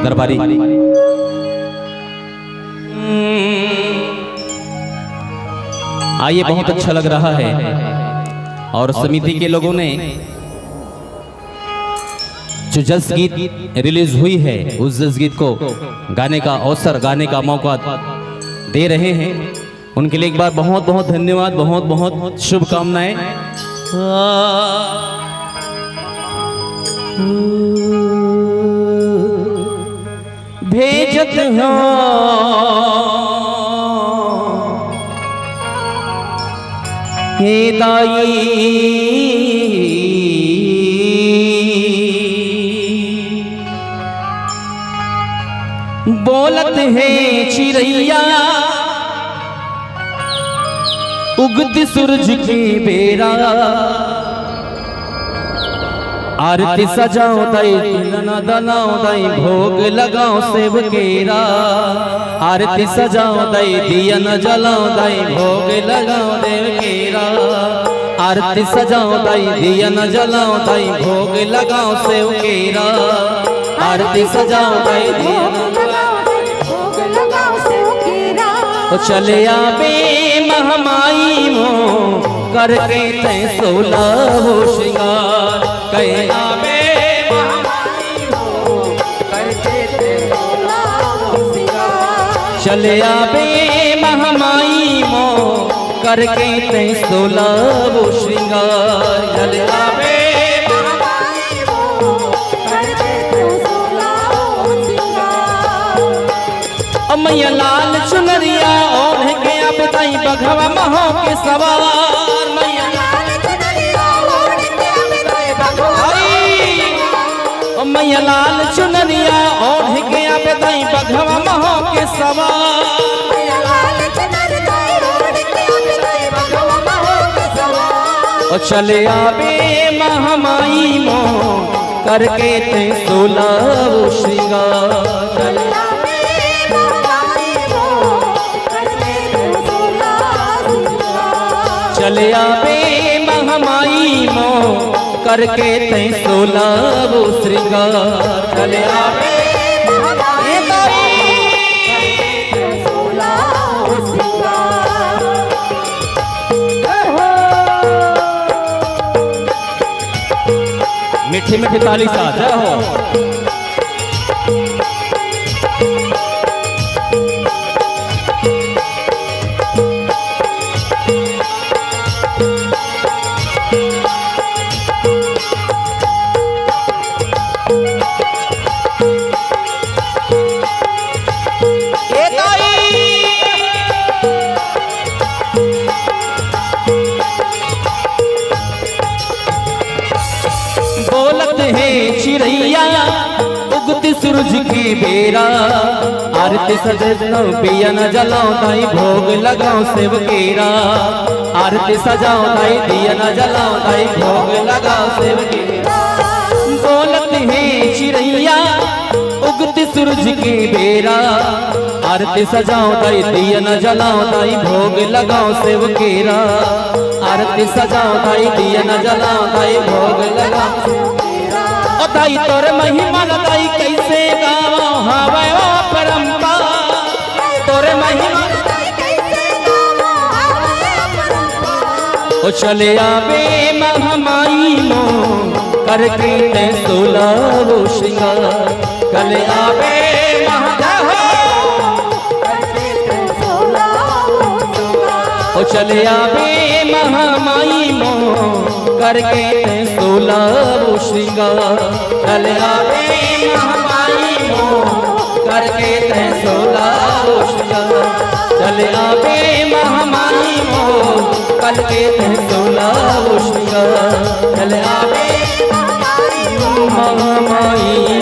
दरबारी। आइए, बहुत अच्छा लग रहा है और समिति के लोगों ने जो जस गीत रिलीज हुई है उस जस गीत को गाने का अवसर, गाने का मौका दे रहे हैं, उनके लिए एक बार बहुत बहुत धन्यवाद, बहुत बहुत शुभकामनाएं। भेजत हो हे दाई बोलत है चिड़ैया उगती सूरज की बेरा, आरती सजाओ दाई दिलना दलाओ दाई भोग लगाओ सेव केरा, आरती सजाओ दाई दिया न जलाओ दाई भोग लगाओ देव केरा, आरती सजाओ दाई दिया न जलाओ दाई भोग लगाओ सेव केरा, आरती सजाओ दाई दिया न भोग लगाओ सेव केरा। तो चले आवे महमाई मो करके तै सोला हो श्रृंगार, कहे आवे महमाई मो करके तै सोला हो श्रृंगार, चले आवे महमाई मो करके तै सोला हो श्रृंगार, चले आवे मैया लाल चुनरिया ओढ़ के अब दाई बघवा महो के सवार, मैया लाल चुनरिया ओढ़ के अब दाई बघवा, मैया लाल चुनरिया ओढ़ के अब दाई बघवा महो के सवार, मैया लाल चुनरिया ओढ़ के अब दाई बघवा महो के सवार। ओ चले आवे महमाई मो करके ते सोला वो श्रृंगार, चले चले आवे महमाई मो करके तै सोला वो श्रृंगार, चले आवे महमाई करके तै सोला वो श्रृंगार। मीठी मीठी ताली साथ हो। बोलत है चिड़ैया उगती सूरज की बेरा, आरती सजाओ पिया न जलाओ दाई भोग लगाओ सेव केरा, आरती सजाओ दाई दिया न जलाओ दाई भोग लगाओ सेव केरा। बोलत है चिड़ैया उगती सूरज की बेरा, आरती सजाओ दाई दिया न जलाओ दाई भोग लगाओ सेव केरा, आरती सजाओ दाई दिया न जलाओ दाई भोग लगाओ। ओ दाई तोर महिमा दाई कैसे गावा हावे ओ परंपरा, तोर महिमा दाई कैसे गावा हावे ओ परंपरा। ओ चले आवे महमाई मो करके तै सोला वो श्रृंगार, चले आवे ओ चले आवे महमाई मो करके तै सोला वो श्रृंगार, चले आवे महमाई मो करके तै सोला वो श्रृंगार, चले आवे महमाई मो करके तै सोला वो श्रृंगार, चले आवे महमाई